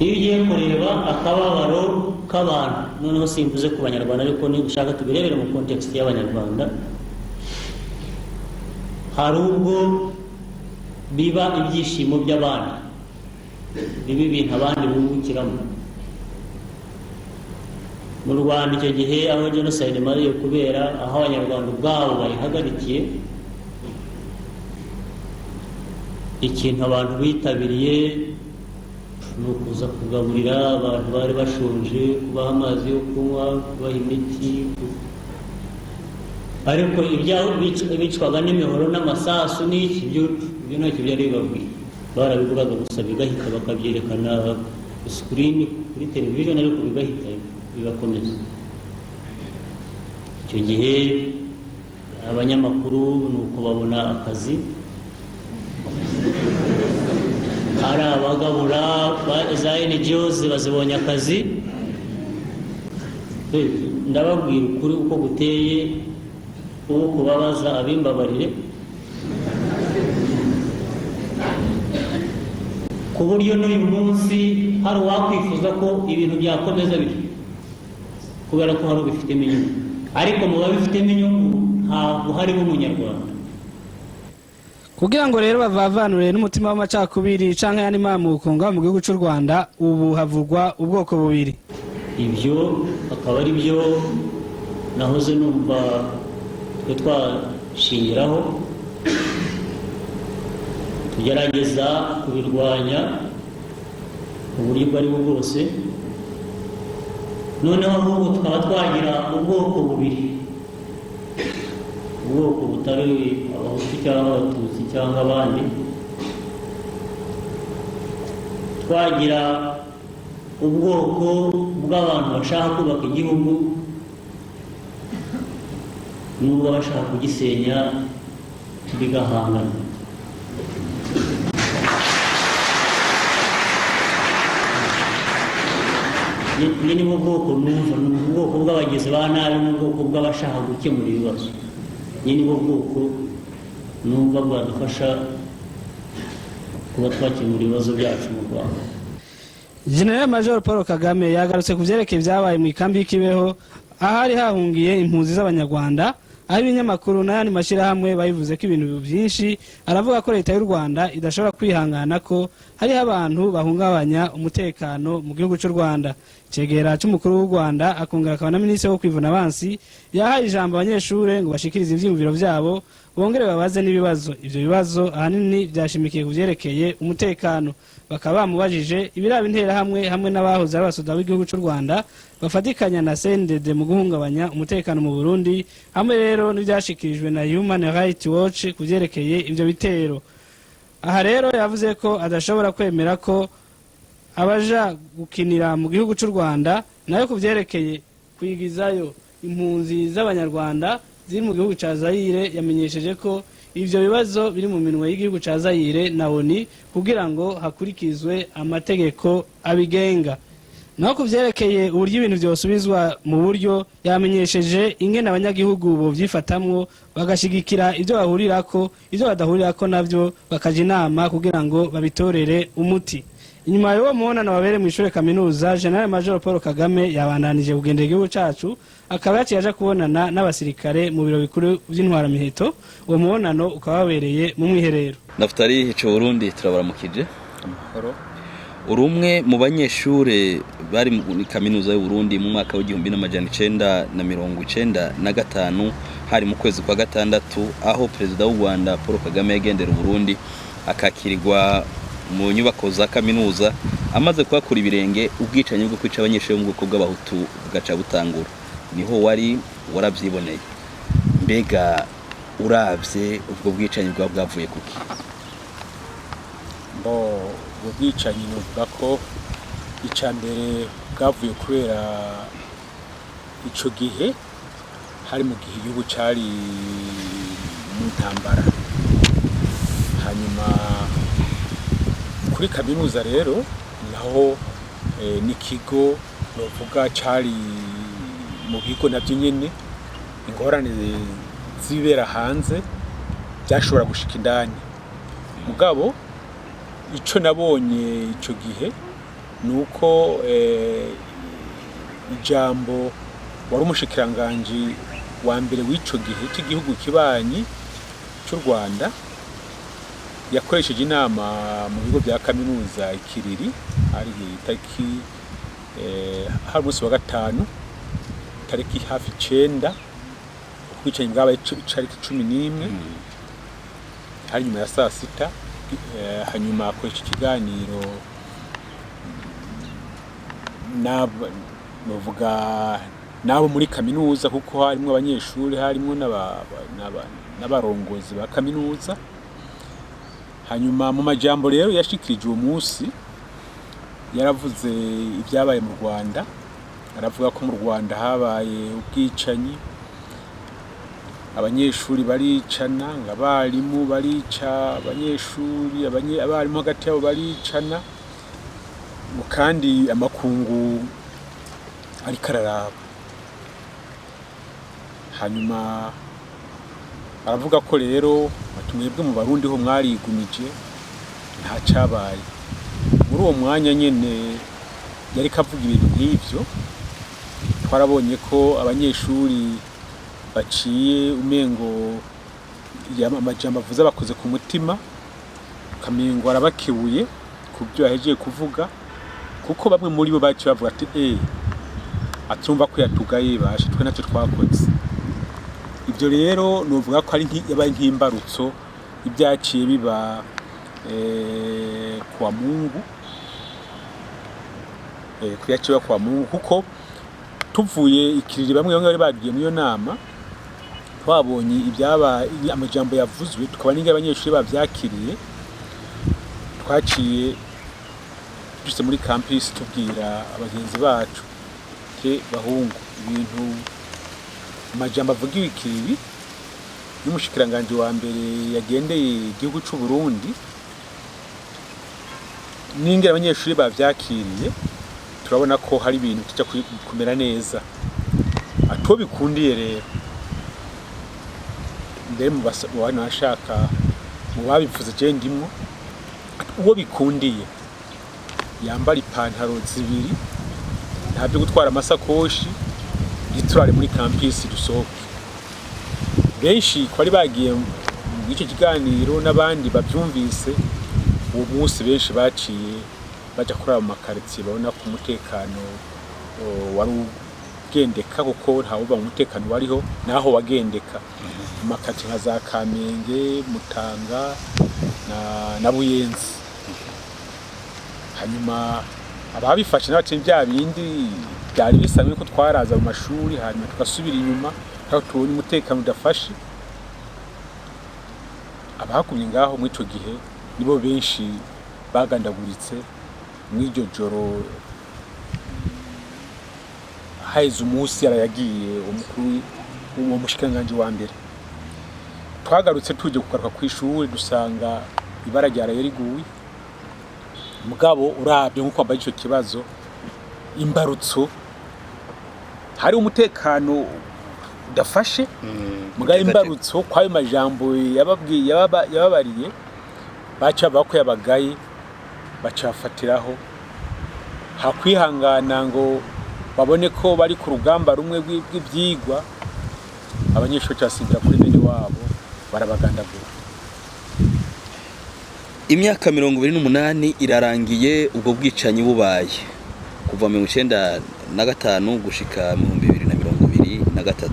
iyo ugiye kureba akababaro k'abantu noneho simvuze ku banyarwanda ariko ni ushaka tubirebere mu context y'abanyarwanda hari ubwo biba ibyishimo by'abandi bibi ibintu abandi bungukiramo mu Rwanda icyo gihe aho genocide mariye kubera aho abanyarwanda ubwabo bayihagarikiye ikintu abantu bitabiriye ni ukuza kugaburira abantu bari bashonje kubaha amazi yo kunywa kubaha imiti ariko ibyaho bicwaga n'imihoro n'amasasu n'iki byo ntacyo byari bibabwiye barabivugaga gusa bigahita bakabyerekana screen kuri television ariko bigahita bigakomeza icyo gihe abanyamakuru ni uko babona akazi hari abagabura za NGOs bazibonye akazi ndababwira ukuri uko guteye uwo kubabaza abimbabarire ku buryo n'uyu munsi hari uwakwifuza ko ibintu byakomeza bityo kubera ko hari ubifitemo inyungu ariko mu babifitemo inyungu ntabwo harimo umunyarwanda kugira ngo rero bavavanure n'umutima w'amacakubiri canke yani mamuko ngaho mu gihugu cy'u Rwanda ubu havugwa ubwoko bubiri ibyo akaba ari byo nahoze numva twe twashingiraho tugerageza kubirwanya mu buryo bwari bwose noneho ahubwo tukaba twagira ubwoko bubiri ubwoko butari abahutu cyangwa abatutsi cyangwa abandi twagira ubwoko bw'abantu bashaka kubaka igihugu n'ubwo bashaka kugisenya bigahangana ni mu bwoko numva ni ubwoko bw'abagizi ba nabi n'ubwoko bw'abashaka gukemura ibibazo ni bwo bwoko numva bwadufasha kuba twakemura ibibazo byacu mu Rwanda. General Major Paul Kagame yagarutse ku byerekeye byabaye mu ikambi y'Ikibeho ahari hahungiye impunzi z'abanyarwanda aho ibinyamakuru n'ayandi mashyirahamwe bayivuze ko ibintu byinshi aravuga ko leta y'u Rwanda idashobora kwihangana ko hariho abantu bahungabanya umutekano mu gihugu cy'u Rwanda. Cegera cy'umukuru w'u Rwanda akongera akaba na minisitiri wo kwivuna abansi yahaye ijambo abanyeshure ngo bashikirize ivyiyumviro byabo bongere babaze n'ibibazo. Ivyo bibazo ahanini byashimikiye ku byerekeye umutekano, bakaba bamubajije ibiraba intera hamwe n'abahoze ari abasoda b'igihugu cy'u Rwanda bafatikanya na CNDD mu guhungabanya umutekano mu Burundi, hamwe rero n'ibyashikirijwe na Human Rights Watch ku byerekeye ivyo bitero. Aha rero yavuze ko adashobora kwemera ko abaja gukinira mu gihugu cy'u Rwanda nayo ku byerekeye kwigizayo impunzi z'abanyarwanda ziri mu gihugu ca Zaire. Yamenyesheje ko ivyo bibazo biri mu minwe y'igihugu ca Zaire na ONU kugira ngo hakurikizwe amategeko abigenga. Naho ku byerekeye uburyo ibintu byosubizwa mu buryo yamenyesheje ingene abanyagihugu bo vyifatamwo bagashigikira ivyo bahurirako, ivyo badahurirako navyo bakaja inama kugira ngo babitorere umuti. Inyuma y'uwo muhonano wabere mu ishure kaminuza, General Major Paul Kagame yabandanije kugendera igihugu cacu akaba yaciye aja kubonana n'abasirikare mu biro bikuru by'intwara miheto. Uwo muhonano ukaba wabereye mu mwiherero. Naftali cyo Burundi turabaramukije amahoro. Urumwe mu banyeshure bari muri kaminuza y'u Burundi mu mwaka wa 1995 hari mu kwezi kwa gatandatu aho president w'u Rwanda Paul Kagame yagendera Burundi akakirirwa mu nyubako za kaminuza amaze kwakura ibirenge ubwicanyi bwo kwica abanyeshure mu bwoko bw'Abahutu bwaca butangura. Niho wari waravyiboneye. Mbega uravye ubwo bwicanyi bwavuye kuki? Ubwo bwicanyi nuvuga ko icambere bwavuye kubera ico gihe hari mu gihe igihugu cari mu ntambara. Hanyuma kuri kaminuza rero naho n'ikigo novuga cari mu bigo navyo nyene ingorane zibera hanze byashobora gushika indani. Mugabo ico nabonye ico gihe nuko ijambo wari umushikiranganji wa mbere w'ico gihe cy'igihugu kibanyi cy'u Rwanda yakoresheje inama mu bigo bya kaminuza ikiriri ari itariki hari umunsi wa gatanu tariki hafi 9 ubwicanyi bwabaye itariki 11 hari nyuma ya saa sita hanyuma akoresha ikiganiro nabo muri kaminuza kuko harimo abanyeshure harimo n'abarongozi ba kaminuza. Hanyuma mu majambo rero yashikirije uwo munsi yaravuze ibyabaye mu Rwanda, aravuga ko mu Rwanda habaye ubwicanyi, abanyeshuri baricana, abarimu barica abanyeshuri, abarimu hagati yabo baricana, kandi amakungu ariko araraba. Hanyuma aravuga ko rero mwebwe mu Barundi ho mwarigumije nta cabaye. Muri uwo mwanya nyene yari kavuga ibintu nk'ivyo, twarabonye ko abanyeshuri baciye umengo amajambo avuze bakoze ku mutima, kamengo arabakebuye ku byo yahejeje kuvuga, kuko bamwe muri bo baci bavuga ati atumva ko yatugaye bashe twe natwe twakoze. Ibyo rero novuga ko ari yabaye nk'imbarutso ibyaciye biba kwa Mungu, kuyaciye kwa Mungu, kuko tuvuye ikiriri bamwe bari bagiye mu yo nama twabonye ibyaba amajambo yavuzwe, tukaba ninge abanyeshuri bavyakiriye. Twaciye duse muri campus tubwira abagenzi bacu te bahungu ibintu amajambo avugiwe ikiriri n'umushikiranganje wa mbere yagendeye igihugu cy'u Burundi, ninge abanyeshuri bavyakiriye turabona ko hari ibintu tujya kumera neza. Ato bikundiye rero mbere mu bana bashaka mu babivuze je ndimwo, uwo bikundiye yambara ipantaro zibiri, ntabyo gutwara amasakoshi, giturare muri campus dusohoke. Benshi kwari bagiye mu gice kiganiro n'abandi bavyumvise uwo munsi, benshi baciye baja kuri abo makaritiye babona ko umutekano wari ugendeka, kuko ntawuba mu mutekano wariho naho wagendeka. Amakati nka za Kamenge, Mutanga na Buyenzi. Hanyuma ababifashe n'abatemye bya bindi byari bisanzwe ko twaraza mu mashuri, hanyuma tugasubira inyuma aho tubonye umutekano udafashe. Abakumye ngaho muri ico gihe nibo benshi bagandaguritse mw'iryo joro. Haize umunsi yarayagiye umukuru w'umushikiranganje wa mbere. Twagarutse tuje kugaruka ku ishuri dusanga ibara ryaraye riguye. Mugabo urabye nkuko abaye ico kibazo imbarutso hari umutekano udafashe, mugabo imbarutso kwayo majambo yababariye baca bako yabagaye bacafatiraho hakwihangana ngo babone ko bari ku rugamba rumwe rw'ivyigwa. Abanyeshuri cyasimbira kuri bene wabo barabagandaguye. Imyaka 28 irarangiye ubwo bwicanyi bubaye kuva 1995 gushika 2023.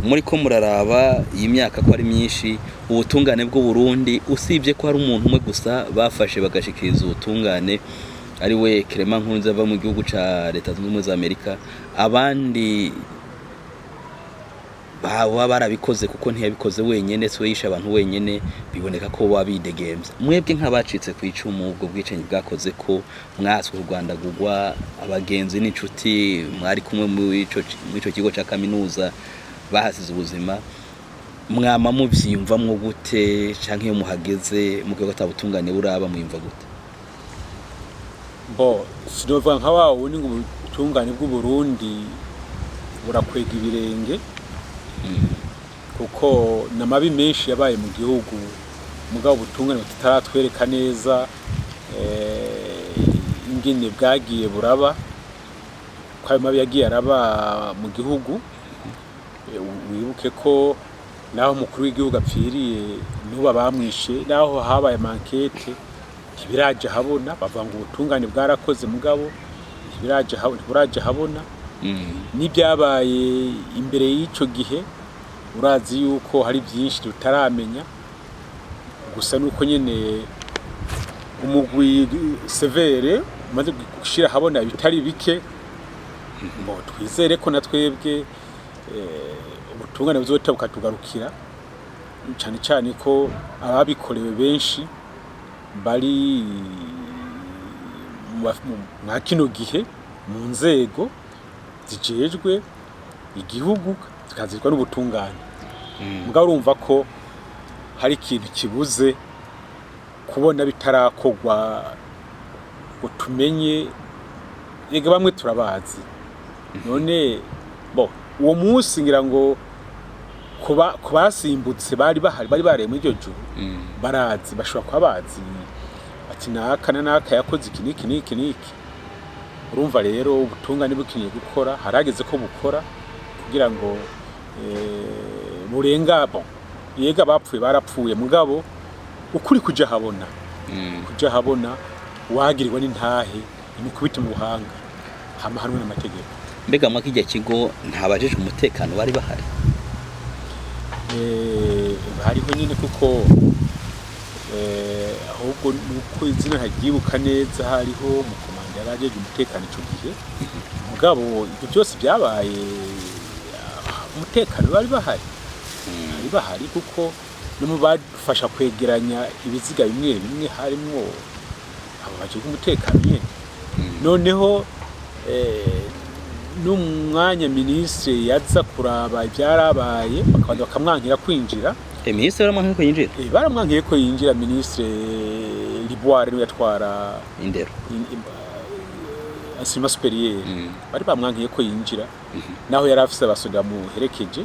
Muri ko muraraba iyi myaka ko ari myinshi, ubutungane bw'u Burundi usibye ko hari umuntu umwe gusa bafashe bagashikiriza ubutungane ari we Clement Nkunzi ava mu gihugu ca Leta Zunze Ubumwe za Amerika, abandi baba barabikoze kuko ntiyabikoze wenyene, so yisha abantu wenyene, biboneka ko wabidegemvye. Mwebwe nk'abacitse ku icumu ubwo bwicanyi bwakoze ko mwaswe Rwandagurwa, abagenzi n'inshuti mwari kumwe mu ico kigo ca kaminuza bahasize ubuzima, mwama muvyimvamwo gute canke iyo muhageze mu kigo cy'ubutungane buraba mwimva gute? Sinovuga nka wawo ni ubutungane bw'u Burundi burakwega ibirenge, kuko namabi menshi yabaye mu gihugu, mugabo ubutungane butaratwereka neza ingene bwagiye buraba kwa mabi yagiye araba mu gihugu. Wibuke ko naho mukuru w'igihugu apfiriye nuba bamwishe naho habaye mankete ntibiraje habona bavuga ngo ubutungane bwarakoze mugabo ntiburaje habona. N'ibyabaye imbere y'ico gihe urazi yuko hari byinshi tutaramenya gusa nuko nyene umugwi severe maze gushira habona bitari bike ngo twizere ko natwebwe ubutungane buzota bukatugarukira cyane cyane ko ababikorewe benshi bari mu kino gihe mu nzego zijejwe igihugu zikazirwa n'ubutungane. Mugabo urumva ko hari ikintu kibuze kubona bitarakogwa ngo tumenye ega bamwe turabazi none uwo munsi ngira ngo kubasimbutse bari bare muri iryo juru barazi bashobora kuba bazi ati naka yakoze iki niki. Urumva rero ubutungane bukinye gukora harageze ko bukora kugira ngo burenga yega bapfuye barapfuye mugabo ukuri kuja habona wagirirwa n'intahe imukubita mu buhanga hamahanwe n'amategeko. Mbega mwakijya kigo ntabajije umutekano bari bahari hariho nyine kuko ahubwo nuko izina hagibuka neza hariho mu komanda yarajeje umutekano ico gihe mugabo ibyo byose byabaye umutekano bari bahari kuko no mu badufasha kwegeranya ibiziga bimwe harimo abo baje umutekano nyene. Noneho n'umwanya ministre yaza kuraba ibyarabaye bakabanda bakamwankira kwinjira. Ministre baramwankiye ko yinjira? Baramwankiye ko yinjira ministre Liboire niwe yatwara indero asima superieur bari bamwankiye ko yinjira naho yari afise abasoda mu herekeje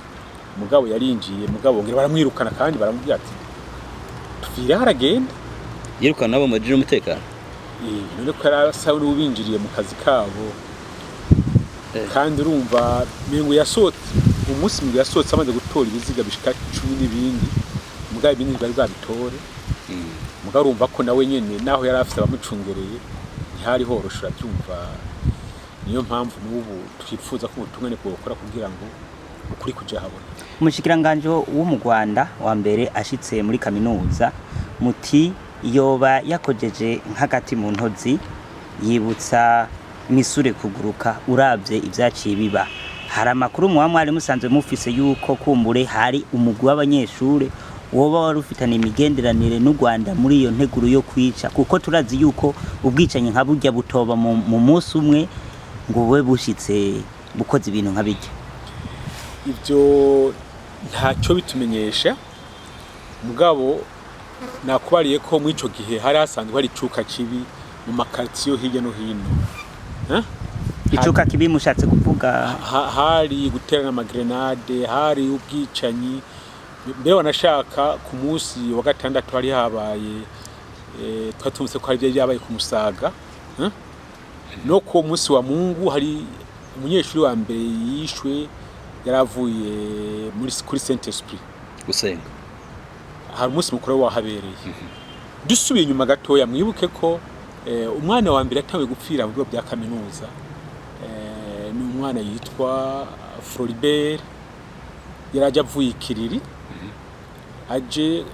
mugabo yarinjiye mugabo ngira baramwirukana kandi baramubwira ati tuvire haragenda yirukana nabo mujije umutekano. None ko yarasawe n'ubinjiriye mu kazi kabo kandi urumva mengo yasohotse umunsi ngo yasohotse amaze gutora ibiziga bishika 10 n'ibindi mugabo ibindi bari babitore mugabo urumva ko nawe nyene naho yari afite abamucungereye ntihari horoshora byumva. Niyo mpamvu n'ubu twifuza ko ubutungane bwokora kugira ngo ukuri kuja habona. Umushikiranganje wo mu Rwanda wa mbere ashitse muri kaminuza muti yoba yakojeje nk'agati mu ntozi yibutsa misure kuguruka uravye ivyaciye biba. Hari amakuru mwari musanzwe mufise yuko kumbure hari umugwi w'abanyeshure woba wari ufitanye imigenderanire n'u Rwanda muri iyo nteguro yo kwica kuko turazi yuko ubwicanye nka burya butoba mu munsi umwe ngo we bushitse bukoze ibintu nka bijya. Ibyo ntacyo bitumenyesha mugabo nakubariye ko mu ico gihe hari hasanzwe hari icuka kibi mu makartiyo hirya no hino. Icuka kibi mushatse kuvuga hari guterana amagrenade hari ubwicanyi mbere wanashaka ku munsi wa gatandatu hari habaye twatumse ko hari byabaye ku Musaga no ku munsi wa Mungu hari umunyeshuri wa mbere yishwe yaravuye kuri Saint Esprit gusenga hari umunsi mukuru wahabereye. Dusubiye inyuma gatoya mwibuke ko umwana wa mbere atawe gupfira mu bigo bya kaminuza ni umwana yitwa Floribert yaraje avuye Kiriri aje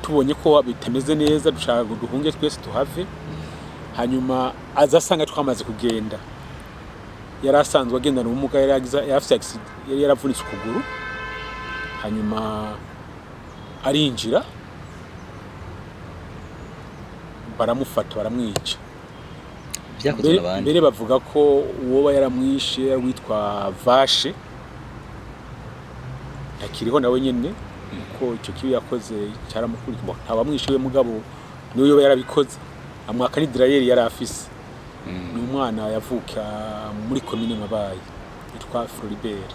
tubonye ko bitameze neza dushaka guhunge twese tuhave hanyuma azasanga twamaze kugenda yarasanzwe agenda n'umuga yari yaravunitse ukuguru hanyuma arinjira baramufata baramwica. Mbere bavuga ko uwo yaramwishe witwa Vashe akiriho nawe nyene ko icyo kibi yakoze cyaramukurikiye ntabamwishe we mugabo niyo yarabikoze amwaka ni Drayeri yari afise n'umwana yavuka muri commune Mabaye yitwa Floribert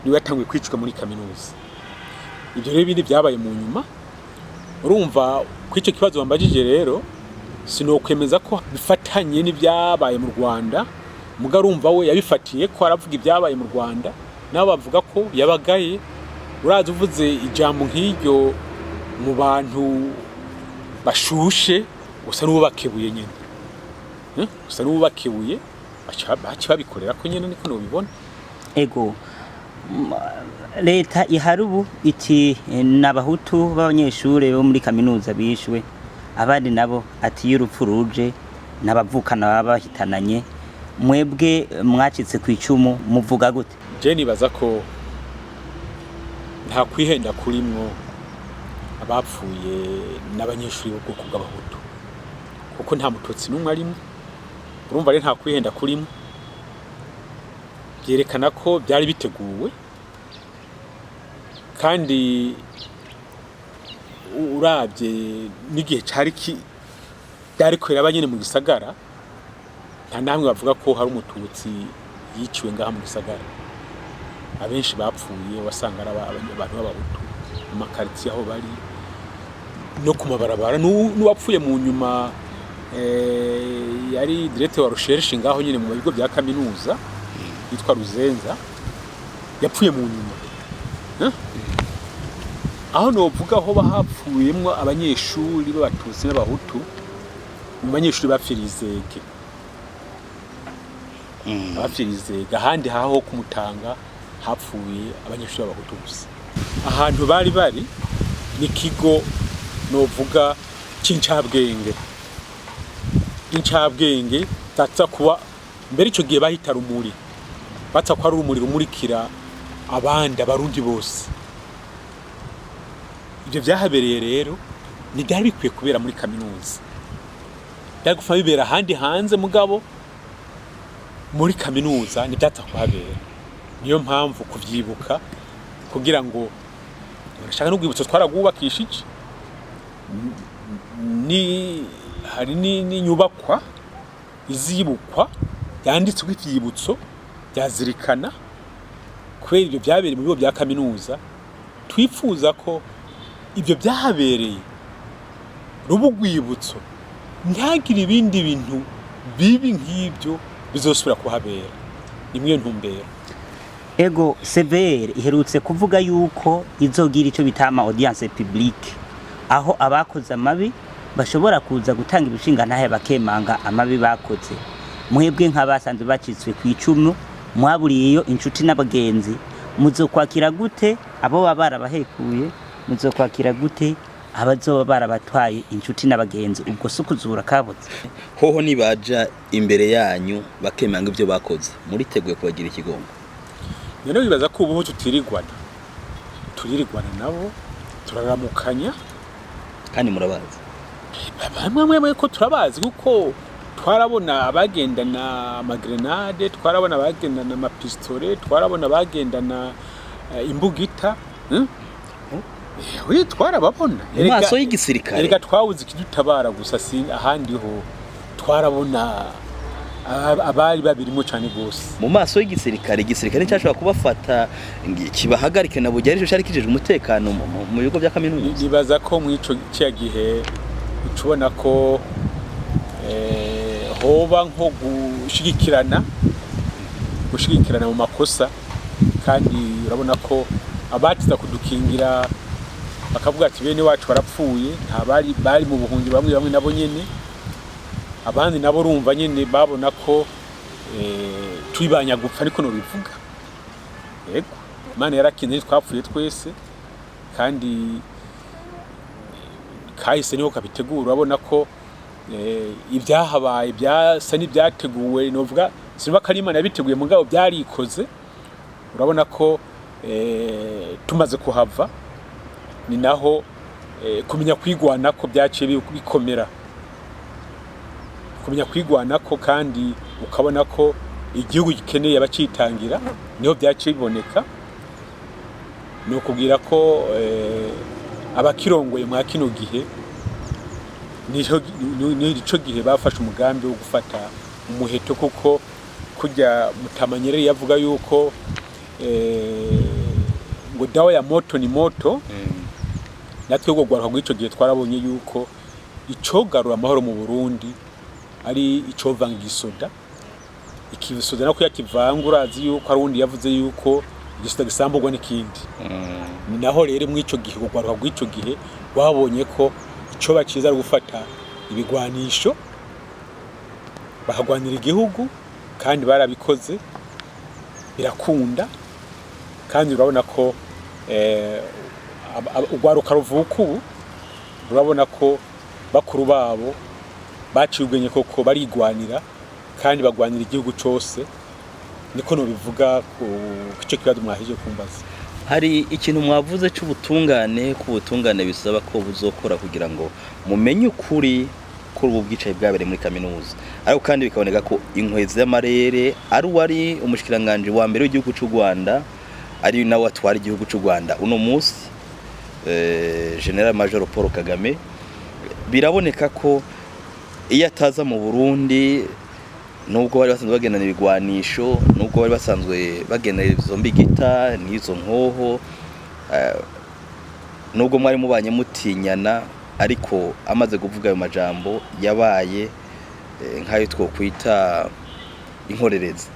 niwe yatanguye kwicwa muri kaminuza. Ibyo rero ibindi byabaye mu nyuma urumva kw'icyo kibazo bambajije rero sinokwemeza ko bifatanye n'ibyabaye mu Rwanda mugarumva we yabifatiye ko aravuga ibyabaye mu Rwanda nabo bavuga ko yabagaye uraza uvuze ijambo nk'iryo mu bantu bashushe usa n'ubakebuye nyene usa n'ubakebuye baca babikorera ko nyene niko nobibona ego leta iharubu iti n'abahutu b'abanyeshure bo muri kaminuza bishwe abandi nabo ati y'urupfu ruje n'abavukana baba bahitananye mwebwe mwacitse ku icumu muvuga gute je nibaza ko nta kwihenda kurimwo abapfuye n'abanyeshuri b'ubwoko bw'abahutu kuko nta mututsi n'umwe arimo urumva rero nta kwihenda kurimwo byerekana ko byari biteguwe kandi urabye n'igihe byari kwera abanyene mu gisagara nta namwe bavuga ko hari umututsi yiciwe ngaha mu gisagara abenshi bapfuye wasanga ari abantu b'abahutu mu makaritiye aho bari no ku mabarabara n'uwapfuye mu nyuma yari directeur wa recherche ngaho nyine mu bigo bya kaminuza yitwa Ruzenza yapfuye mu nyuma aho novuga aho bahapfuyemwo abanyeshuri b'abatutsi n'abahutu mu banyeshuri bapfirizege bapfirizege ahandi haho kumutanga hapfuye abanyeshuri b'abahutu gusa ahantu bari ni kigo novuga c'incabwenge incabwenge tatsa kuba mbere ico gihe bahita rumuri batsa ko ari urumuri rumurikira abandi abarundi bose ibyo byahabereye rero ni byari bikwiye kubera muri kaminuza byari gufa bibera ahandi hanze mugabo muri kaminuza ni byatsa kuhabera niyo mpamvu kuvyibuka kugira ngo nashaka n'ugwibutso twaragubakishije hari n'inyubakwa izibukwa yanditswe ivyibutso byazirikana kubera ibyo byabereye mu bigo bya kaminuza twifuza ko ibyo byahabereye rubugwibutso ntagire ibindi bintu bibi nk'ibyo bizosubira kuhabera nimwe ntumbera ego severe iherutse kuvuga yuko izogira ico bitama audience publique aho abakoze amabi bashobora kuza gutanga ibishinga ntahe bakemanga amabi bakoze mwebwe nk'abasanzwe bacitswe ku icumu mwaburiyeyo inshuti n'abagenzi muzokwakira gute abo barabahekuye muzokwakira gute abazoba barabatwaye inshuti n'abagenzi ubwo sukuzura kabotse hoho nibaja imbere yanyu bakemanga ibyo bakoze muri teguye kubagira ikigongo rero bibaza ko ubu turirigwana nabo turaramukanya kandi murabazi bamwe ko turabazi kuko twarabona abagendana amagrenade twarabona abagendana amapistole twarabona abagendana imbugita twarababona mu maso y'igisirikare erega twawuze ikidutabara gusa si ahandi ho twarabona abari babirimo cyane gose mu maso y'igisirikare cyashobora kubafata kibahagarike na bujya arico cyari kijeje umutekano mu bigo bya kaminuza nibaza ko mu ico gihe ucubona ko hoba nko gushigikirana mu makosa kandi urabona ko abatiza kudukingira bakavuga ati bene wacu barapfuye nta bari mu buhungi bamwe nabo nyene abandi nabo urumva nyene babona ko twibanya gupfa ariko no bivuga yego Imana yarakinze twapfuye twese kandi kahise niho kabitegura urabona ko ibyahabaye byasa n'ibyateguwe novuga sinba Karimana yabiteguye mugabo byarikoze urabona ko tumaze kuhava ni naho kumenya kwigwana ko byaciye bikomera kumenya kwigwana ko kandi ukabona ko igihugu gikeneye abacitangira niho byaciye biboneka no kubwira ko abakirongoye mwa kino gihe nico gihe bafashe umugambi wo gufata umuheto kuko kujya Mutamanyerere yavuga yuko ngo dawa ya moto ni moto natwe gogwaruka gw'ico gihe twarabonye yuko icogarura amahoro mu Burundi ari icovanga igisoda ikisoda nako yakivangura azi yuko hari undi yavuze yuko igisoda gisamburwa n'ikindi ni naho rero mu ico gihe kugwaruka bw'ico gihe babonye ko ico baciza ari gufata ibigwanisho bahagwanira igihugu kandi barabikoze birakunda kandi urabona ko ugwaruka ruvuka ubu urabona ko bakuru babo baciye ubwenye koko barigwanira kandi bagwanira igihugu cyose niko no bivuga ku kice kibazo mwahije kumbaza. Hari ikintu mwavuze cy'ubutungane ku butungane bisaba ko buzokora kugira ngo mumenye ukuri kuri ubu bwicaye bwabere muri kaminuza ariko kandi bikaboneka ko inkwezi y'amarere ari wari umushikiranganje wa mbere w'igihugu cy'u Rwanda ari nawe atwara igihugu cy'u Rwanda uno munsi General Major Paul Kagame biraboneka ko iyo ataza mu Burundi nubwo bari basanzwe bagenana ibigwanisho nubwo bari basanzwe bagenera izo mbigita n'izo nkoho nubwo mwari mubanye mutinyana ariko amaze kuvuga ayo majambo yabaye nkayo twokwita inkorerezi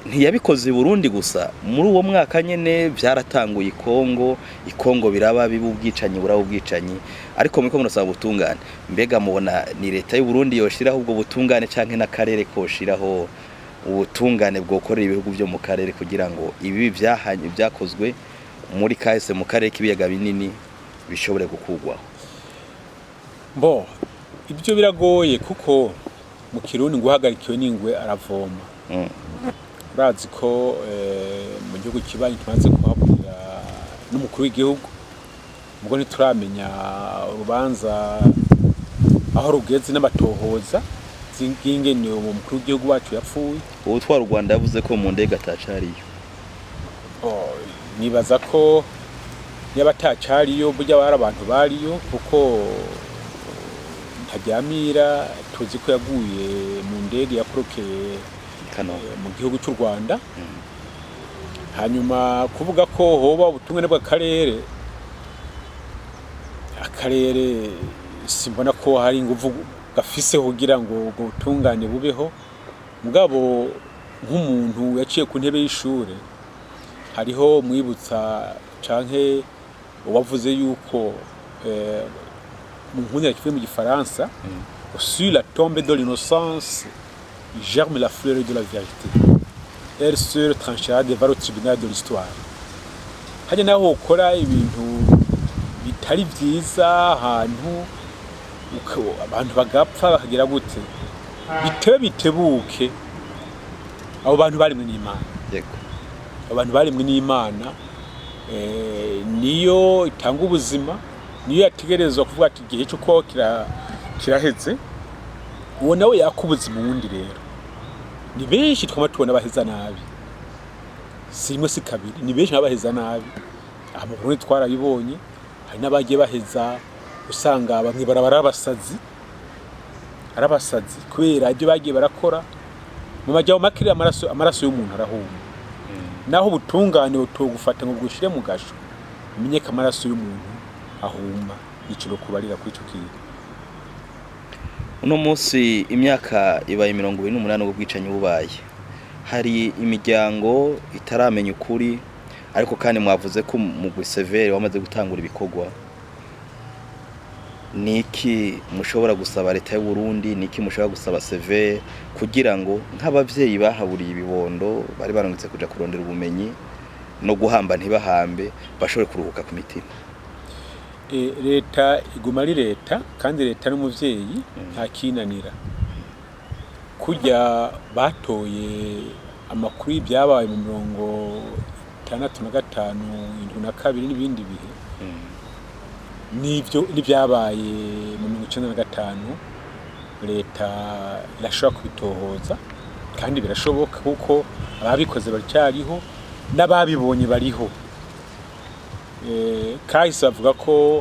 ntiyabikoze Burundi gusa muri uwo mwaka nyene byaratanguye ikongo biraba bibu bwicanyi buraba ubwicanyi ariko miko munasaba butungane mbega mubona ni leta y'u Burundi yoshiraho ubwo butungane canke n'akarere koshiraho ubutungane bwokorera ibihugu byo mu karere kugira ngo ibi byahanye byakozwe muri kahise mu karere k'ibiyaga binini bishobore gukugwaho. Bo ibyo biragoye kuko mu Kirundi guhagarikiwe n'ingwe aravoma. Urazi ko mu gihugu kibanyi tumaze kuhabura n'umukuru w'igihugu ubwo ntituramenya urubanza aho rugeze n'amatohoza zingingene umukuru w'igihugu wacu yapfuye ubutwara u Rwanda yavuze ko mu ndege atacariyo. Nibaza ko niba atacariyo burya bari abantu bariyo kuko ntajyamira tuzi ko yaguye mu ndege yakorokeye mu gihugu cy'u Rwanda. Hanyuma kuvuga ko hoba ubutungane bw'akarere akarere simbona ko hari ingufu gafise kugira ngo ubutungane bubeho mugabo nk'umuntu yaciye ku ntebe y'ishure hariho mwibutsa canke wavuze yuko mu nkunya kivuye mu gifaransa sur la tombe de l'innocence germe la fleur de la vérité. Elle se tranchera devant le tribunal de l'histoire. Hajya naho ukora ibintu bitari byiza ahantu abantu bagapfa bakagira gute bitebuke abo bantu barimwe n'Imana. Yego. Abantu barimwe n'Imana niyo itanga ubuzima niyo yategerezwa kuvuga ati igihe cyo ko kiraheze uwo nawe yakubuzima wundi rero. Ni benshi twama tubona baheza nabi simwe si kabiri ni benshi abaheza nabi mu Burundi twarabibonye hari nabagiye baheza usanga bamwe barabara arabasazi kubera ibyo bagiye barakora mu majyaho makiri amaraso y'umuntu arahuma naho ubutungane butogufata ngo bwushire mu gasho umenye ko amaraso y'umuntu ahuma niciro kubarira kuri ico kintu. Uno munsi imyaka ibaye 28 ubwo bwicanyi bubaye hari imiryango itaramenya ukuri ariko kandi mwavuze ko mu Severe wamaze gutangura ibikogwa niki mushobora gusaba leta y'u Burundi niki mushobora gusaba Severe kugira ngo nk'abavyeyi bahaburiye ibibondo bari barongetse kuja kurondera ubumenyi no guhamba ntibahambe bashobore kuruhuka ku mitima. Leta iguma ari leta kandi leta n'umuvyeyi nta kinanira kujya batoye amakuru y'ibyabaye mu 65 72 n'ibindi bihe nivyo n'ibyabaye mu 1995 leta irashobora kubitohoza kandi birashoboka kuko ababikoze baracyariho n'ababibonye bariho. Kahise bavuga ko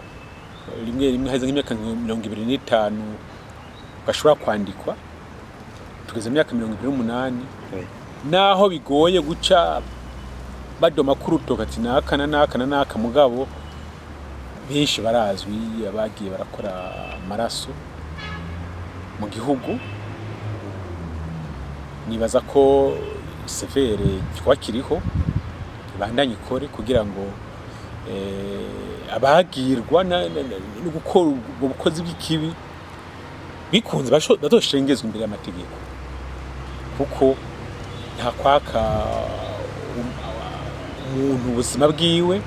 rimwe haize nk'imyaka 25 bashobora kwandikwa tugeze mu myaka 28 naho bigoye guca badoma kurutoka ati naka mugabo benshi barazwi abagiye barakora amaraso mu gihugu nibaza ko severe twakiriho bandanye ikore kugira ngo abagirwa no gukora ubukozi bw'ikibi bikunze bazoshengezwa imbere y'amategeko kuko nta kwaka umuntu ubuzima bwiwe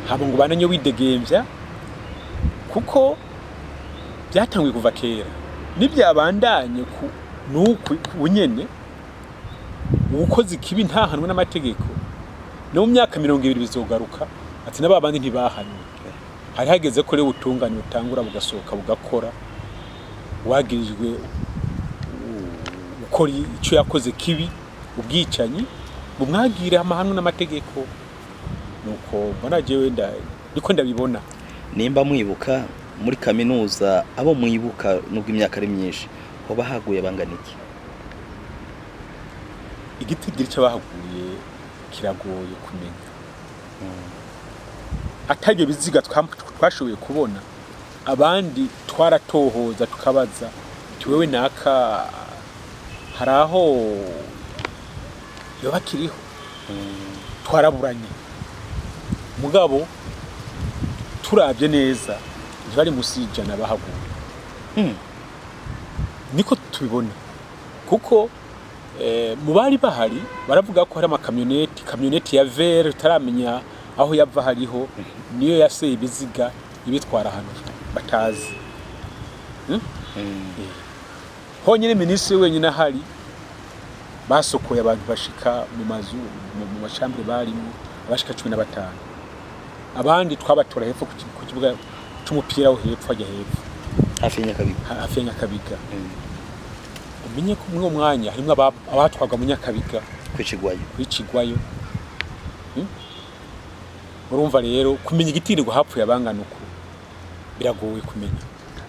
haba ngo bananye widegembya kuko byatanguye kuva kera nibyabandanye nuko unyene ubukozi kibi ntahanwe n'amategeko no mu myaka 20 bizogaruka ati n'ababandi ntibahanywe hari hageze ko rero ubutungane butangura bugasohoka bugakora wagirijwe ukora icyo yakoze kibi ubwicanyi bumwagire amahanwe n'amategeko nuko mbona jewe ndiko ndabibona nimba mwibuka muri kaminuza abo mwibuka nubwo imyaka ari myinshi ho bahaguye bangana iki igitigiri cy'abahaguye kiragoye kumenya atage biziga twashoboye kubona abandi twaratohoza tukabaza wewe naka haraho yobakiriho twaraburanye mugabo turabye neza ntibari musijana bahaguye niko tubibona kuko mu bari bahari baravuga ko hari kamyoneti ya vere taramenya aho yava hariho niyo yaseye ibiziga ibitwara hano batazi honyine minisitiri wenyine ahari basokoye abantu bashika mu mazu mu mashambure barimo abashika 15 abandi twabatora hepfo ku kibuga cy'umupira wo hepfo ajya hepfo hafi ya Nyakabiga umenye ko mwe mwanya harimo abatwaga mu Nyakabiga kwicigwayo urumva rero kumenya igitirirwa hapfuye abangana uko biragoye kumenya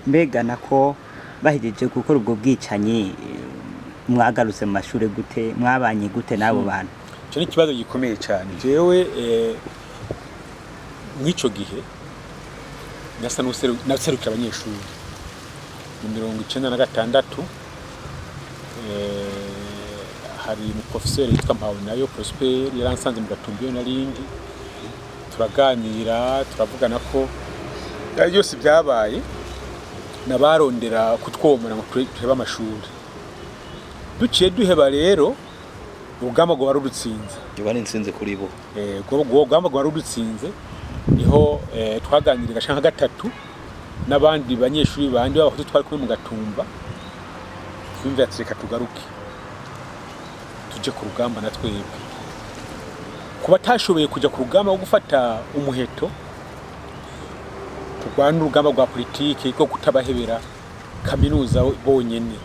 mbega nako bahejeje gukora ubwo bwicanyi mwagarutse mu mashure gute mwabanye gute nabo bantu cyo ni kibazo gikomeye cyane jewe mwico gihe nasa naserukira abanyeshuri mu 1996 hari mu professeur yitwa Mpawe Prosper yaransanze mu Gatumbiyo narindi turaganira turavugana ko byose byabaye nabarondera kutwomora ngo tureba amashuri duciye duheba rero urugamba rwo barudutsinze yobani nsinze kuri bo urugamba rwo barudutsinze niho twaganirira gashaka gatatu n'abandi banyeshuri bandi b'abahutu twari kumwe mu Gatumba twumva ati reka tugaruke tuje ku rugamba na twebwe kuba tashoboye kujya ku rugamba wo gufata umuheto turwana urugamba rwa politike rwo kutabahebera kaminuza bonyene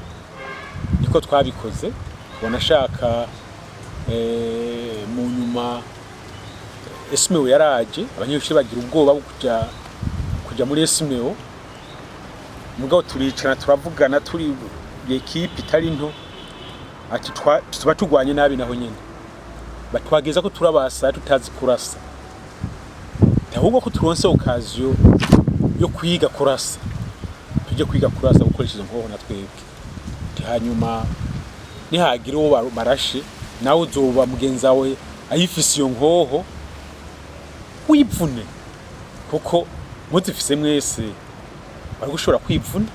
niko twabikoze bonashaka mu nyuma esmeo yaraje abanyeshuri bagira ubwoba bwo kujya muri esmeo mugabo turicara turavugana turi equipe itari nto ati tuba tugwanye nabi naho nyene batwageza ko turabasa tutazi kurasa ahubwo ko turonse occasion yo kwiga kurasa tujye kwiga kurasa gukoresheje nkoho na twebwe hanyuma nihagira uwo barashe nawe uzoba mugenzi wawe ayifise iyo nkoho wipfune kuko muzifise mwese bari gushobora kwipfuna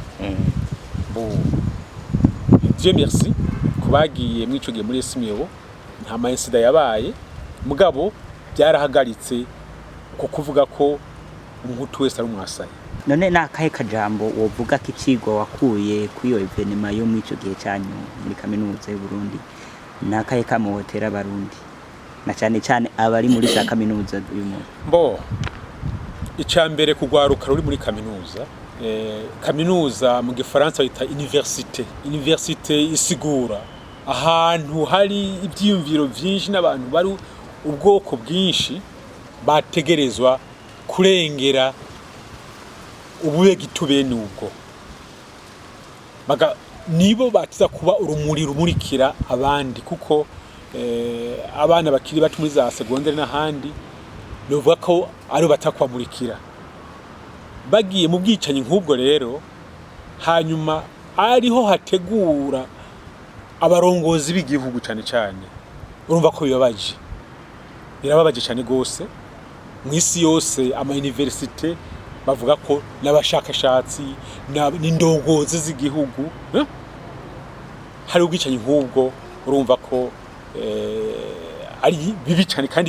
Dieu merci kubagiye mwico gihe muri esmeo nta mainsida yabaye mugabo byarahagaritse uko kuvuga ko umuhutu wese ari umwasaye none nakahe kajambo wovuga ko icigwa wakuye kwiyo evenema yo mwico gihe cyanyu muri kaminuza y'u Burundi nakahe kamuhotera abarundi na cyane cyane abari muri za kaminuza uyu muntu bo icambere kugwaruka ruri muri kaminuza kaminuza mu gifaransa bita université isigura ahantu hari ibyiyumviro byinshi n'abantu bari ubwoko bwinshi bategerezwa kurengera ubuye gitubene ubwo nibo batiza kuba urumuri rumurikira abandi kuko abana bakiri bato muri za secondaire n'ahandi novuga ko ari batakwamurikira bagiye mu bwicanyi nk'ubwo rero hanyuma ariho hategura abarongozi b'igihugu cyane urumva ko birababaje cyane gose mw'isi yose ama universite bavuga ko n'abashakashatsi n'indongozi z'igihugu hari ubwicanyi nk'ubwo urumva ko ari bibi cyane kandi